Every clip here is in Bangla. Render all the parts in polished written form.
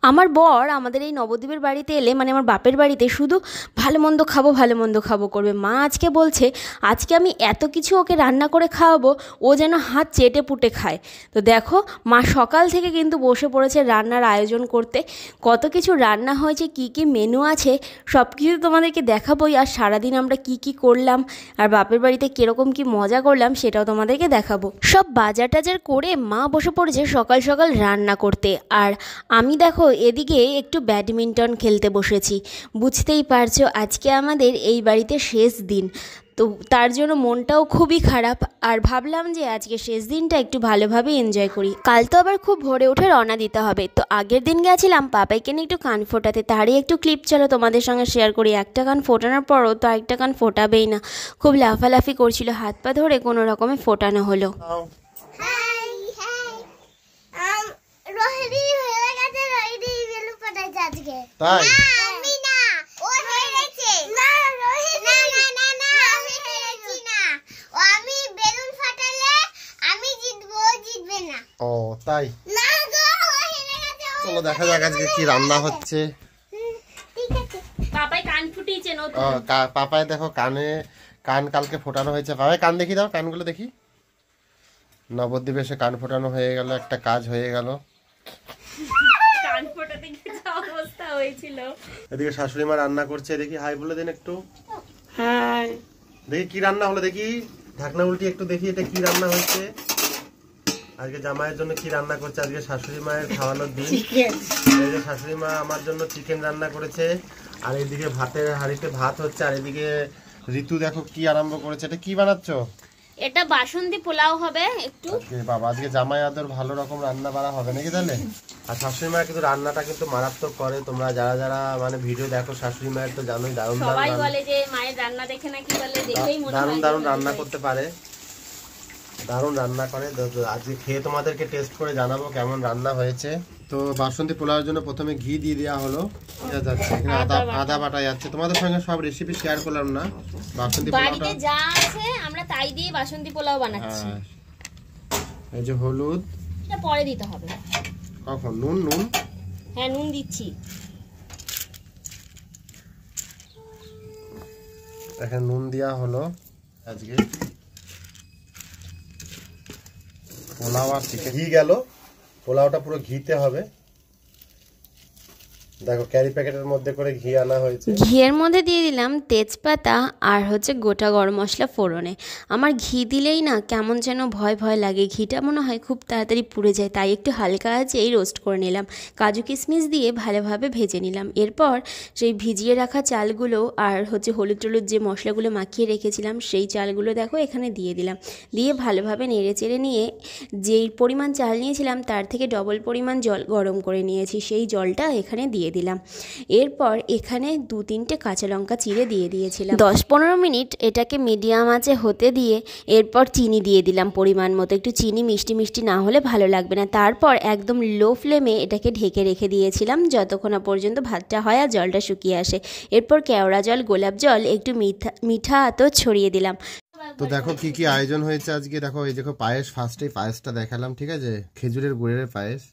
আমার বর আমাদের এই নবদ্বীপের বাড়িতে এলে মানে আমার বাপের বাড়িতে শুধু ভালো মন্দ খাবো করবে। মা আজকে বলছে আজকে আমি এত কিছু ওকে রান্না করে খাওয়াবো ও যেন হাত চেটে পুটে খায়। তো দেখো মা সকাল থেকে কিন্তু বসে পড়েছে রান্নার আয়োজন করতে। কত কিছু রান্না হয়েছে, কি কি মেনু আছে সব কিছু তোমাদেরকে দেখাবোই। আর সারাদিন আমরা কি কি করলাম আর বাপের বাড়িতে কীরকম কি মজা করলাম সেটাও তোমাদেরকে দেখাবো। সব বাজার টাজার করে মা বসে পড়েছে সকাল সকাল রান্না করতে। আর আমি দেখো এদিকে একটু ব্যাডমিন্টন খেলতে বসেছি। বুঝতেই পারছো আজকে আমাদের এই বাড়িতে শেষ দিন, তো তার জন্য মনটাও খুবই খারাপ। আর ভাবলাম যে আজকে শেষ দিনটা একটু ভালোভাবে এনজয় করি, কাল তো আবার খুব ভোরে উঠে রওনা দিতে হবে। তো আগের দিন গেছিলাম পাপাইকে নিয়ে একটু কান ফোটাতে, তারই একটু ক্লিপ চলো তোমাদের সঙ্গে শেয়ার করি। একটা কান ফোটানোর পরও তো আরেকটা কান ফোটাবেই না, খুব লাফালাফি করছিল, হাত পা ধরে কোনো রকমে ফোটানো হলো। তাই ও তাই চলো দেখা যাক আজকে কি রান্না হচ্ছে। পাপাই কান ফুটিয়েছে নতুন। পাপাই দেখো কান কালকে ফোটানো হয়েছে। পাপাই কান দেখি দাও, কানগুলো দেখি। নবদ্বীপে এসে কান ফোটানো হয়ে গেল, একটা কাজ হয়ে গেল। কান ফোটাতে কি অবস্থা হয়েছিল। এদিকে শাশুড়ি মা রান্না করছে, দেখি হাই বলে দেন একটু। হাই। দেখি কি রান্না হলো, দেখি ঢাকনা উল্টি একটু দেখি এটা কি রান্না হয়েছে। আজকে জামাইয়ের জন্য কি রান্না করছে, আজকে শাশুড়ি মায়ের খাওয়ানোর দিন। এই যে শাশুড়ি মা আমার জন্য চিকেন রান্না করেছে, আর এদিকে ভাতের হাঁড়িতে ভাত হচ্ছে, আর এদিকে ঋতু দেখো কি আরম্ভ করেছে। এটা কি বানাচ্ছ? এটা বাসন্তী পোলাও হবে একটু। বাবা আজকে জামাই আদর ভালো রকম রান্না বাড়া হবে নাকি তাহলে? আর শাশুড়ি মায়ের কিন্তু রান্নাটা কিন্তু মারাত্মক করে। তোমরা যারা যারা মানে ভিডিও দেখো শাশুড়ি মায়ের তো জানোই দারুণ সবাই বলে যে মায়ের রান্না দেখে নাকি বলে দেখেই মনে হয় দারুণ দারুণ রান্না করতে পারে, দারুণ রান্না করে। আজকে খেয়ে তোমাদেরকে টেস্ট করে জানাবো কেমন রান্না হয়েছে। তো বাসন্তী পোলাওর জন্য প্রথমে ঘি দিয়ে দেওয়া হলো, যাচ্ছে এখানে আদা বাটা যাচ্ছে। তোমাদের সঙ্গে সব রেসিপি শেয়ার করলাম না, বাসন্তী পোলাওটা যা আছে আমরা তাই দিয়ে বাসন্তী পোলাও বানাচ্ছি। এই যে হলুদ, এটা পরে দিতে হবে। কখন? নুন হ্যাঁ নুন দিচ্ছি। এখানে নুন দেওয়া হলো। আজকে পোলাও আর চিকেন ঘি গেল, পোলাওটা পুরো ঘিতে হবে। দেখো ক্যারি প্যাকেটের মধ্যে করে ঘি আনা হয়েছে। ঘিয়ের মধ্যে দিয়ে দিলাম তেজপাতা আর হচ্ছে গোটা গরম মশলা ফোড়নে। আমার ঘি দিলেই না কেমন যেন ভয় ভয় লাগে, ঘিটা মনে হয় খুব তাড়াতাড়ি পুড়ে যায়, তাই একটু হালকা আঁচেই রোস্ট করে নিলাম। কাজু কিশমিশ দিয়ে ভালোভাবে ভেজে নিলাম। এরপর সেই ভিজিয়ে রাখা চালগুলো আর হচ্ছে হলুদ টলুদ যে মশলাগুলো মাখিয়ে রেখেছিলাম সেই চালগুলো দেখো এখানে দিয়ে দিলাম। দিয়ে ভালোভাবে নেড়ে চেড়ে নিয়ে যেই পরিমাণ চাল নিয়েছিলাম তার থেকে ডবল পরিমাণ জল গরম করে নিয়েছি, সেই জলটা এখানে দিয়ে দিলাম। এরপর এখানে 2-3টে কাঁচা লঙ্কা চিড়ে দিয়ে দিয়েছিলাম। 10-15 মিনিট এটাকে মিডিয়াম আঁচে হতে দিয়ে এরপর চিনি দিয়ে দিলাম পরিমাণ মতো। একটু চিনি মিষ্টি মিষ্টি না হলে ভালো লাগবে না। তারপর একদম লো ফ্লেমে এটাকে ঢেকে রেখে দিয়েছিলাম যতক্ষণ না পর্যন্ত ভাতটা হয় আর জলটা শুকিয়ে আসে। এরপর কেওড়া জল, গোলাপ জল, একটু মিঠা আতর ছড়িয়ে দিলাম। তো দেখো কি কি আয়োজন হয়েছে আজকে। দেখো এই দেখো পায়েস, ফার্স্টেই পায়েসটা দেখালাম, ঠিক আছে, খেজুরের গুড়ের পায়েস।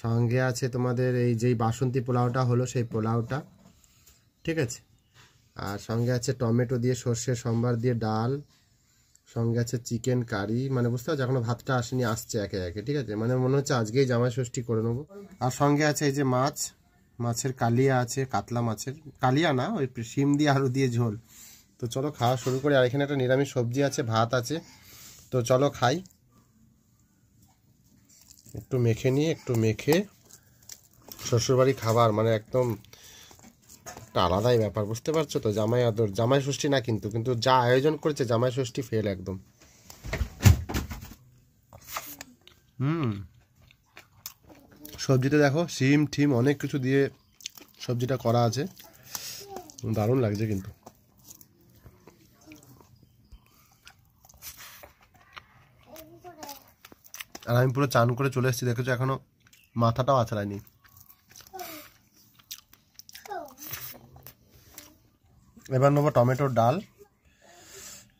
সঙ্গে আছে তোমাদের এই যেই বাসন্তী পোলাওটা হলো সেই পোলাওটা, ঠিক আছে। আর সঙ্গে আছে টমেটো দিয়ে সর্ষের সম্বার দিয়ে ডাল, সঙ্গে আছে চিকেন কারি। মানে বুঝতে পারছো এখনো ভাতটা আসেনি, আসছে একে একে, ঠিক আছে। মানে মনে হচ্ছে আজকেই জামাই ষষ্ঠী করে নেবো। আর সঙ্গে আছে এই যে মাছের কালিয়া আছে, কাতলা মাছের কালিয়া না, ওই শিম দিয়ে আলু দিয়ে ঝোল। তো চলো খাওয়া শুরু করি। আর এখানে একটা নিরামিষ সবজি আছে, ভাত আছে। তো চলো খাই। একটু মেখে শ্বশুরবাড়ি খাবার মানে একদম একটা আলাদাই ব্যাপার, বুঝতে পারছো তো। জামাই আদর, জামাই ষষ্ঠী না কিন্তু কিন্তু যা আয়োজন করেছে জামাই ষষ্ঠী ফেল একদম। সবজিটা দেখো শিম ঠিম অনেক কিছু দিয়ে সবজিটা করা আছে, দারুণ লাগছে কিন্তু। আর আমি পুরো চান করে চলে এসেছি, দেখেছো এখনো মাথাটাও আছড়ায়নি। এবার নেবো টমেটোর ডাল।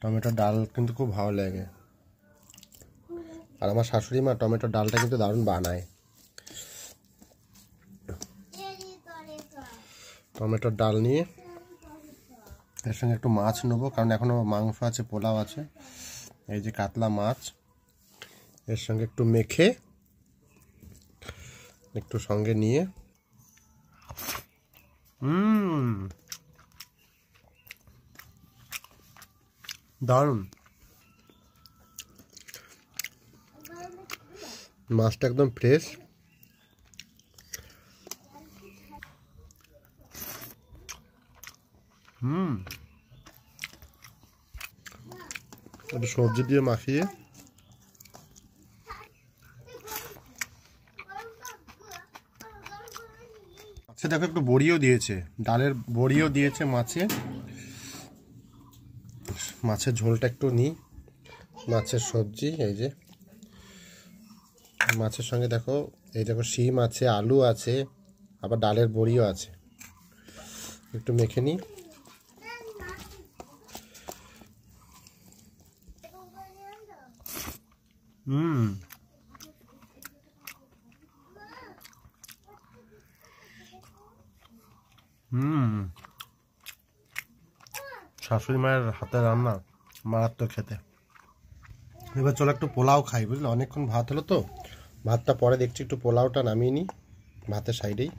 টমেটোর ডাল কিন্তু খুব ভালো লাগে, আর আমার শাশুড়ি মা টমেটোর ডালটা কিন্তু দারুণ বানায়। টমেটোর ডাল নিয়ে এর সঙ্গে একটু মাছ নেবো, কারণ এখনও মাংস আছে, পোলাও আছে। এই যে কাতলা মাছ, এর সঙ্গে একটু মেখে একটু সঙ্গে নিয়ে দারুণ। মাছটা একদম ফ্রেশ। একটু সবজি দিয়ে মাখিয়ে আচ্ছা দেখো, একটু বড়িও দিয়েছে, ডালের বড়িও দিয়েছে মাছে। মাছের ঝোলটা একটু নিই, মাছের সবজি। এই যে মাছের সঙ্গে দেখো, এই দেখো শিম আছে, আলু আছে, আবার ডালের বড়িও আছে। একটু মেখে নিই। শাশুড়ি মায়ের হাতে রান্না মারাত্মক খেতে। এবার চলো একটু পোলাও খাই, বুঝলে? অনেকক্ষণ ভাত হলো তো, ভাতটা পরে দেখছি, একটু পোলাওটা নামিয়ে নিই ভাতের সাইডেই।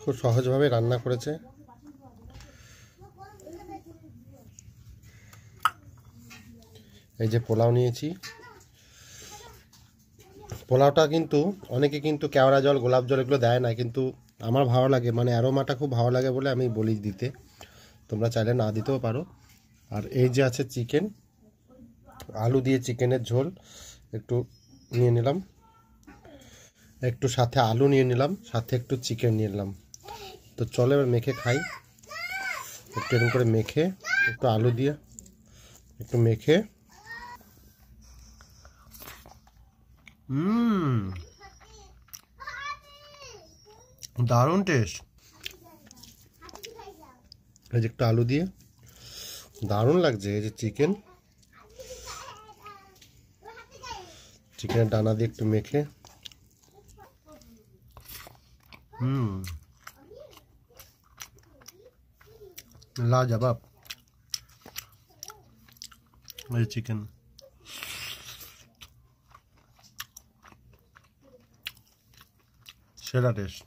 খুব সহজভাবে রান্না করেছে। এই যে পোলাও নিয়েছি। পোলাওটা কিন্তু অনেকে কিন্তু কেওড়া জল, গোলাপ জল এগুলো দেয় না, কিন্তু আমার ভালো লাগে, মানে অ্যারোমাটা খুব ভালো লাগে বলে আমি বলি দিতে। তোমরা চাইলে না দিতেও পারো। আর এই যে আছে চিকেন, আলু দিয়ে চিকেনের ঝোল একটু নিয়ে নিলাম, একটু সাথে আলু নিয়ে নিলাম, সাথে একটু চিকেন নিয়ে নিলাম। তো চলো এবার মেখে খাই। একটু এরকম করে মেখে, একটু আলু দিয়ে একটু মেখে। দারুণ টেস্ট। এই যে একটু আলু দিয়ে দারুণ লাগছে। এই যে চিকেনের ডানা দিয়ে একটু মেখে। লাজবাব। এই চিকেন সেরা টেস্ট।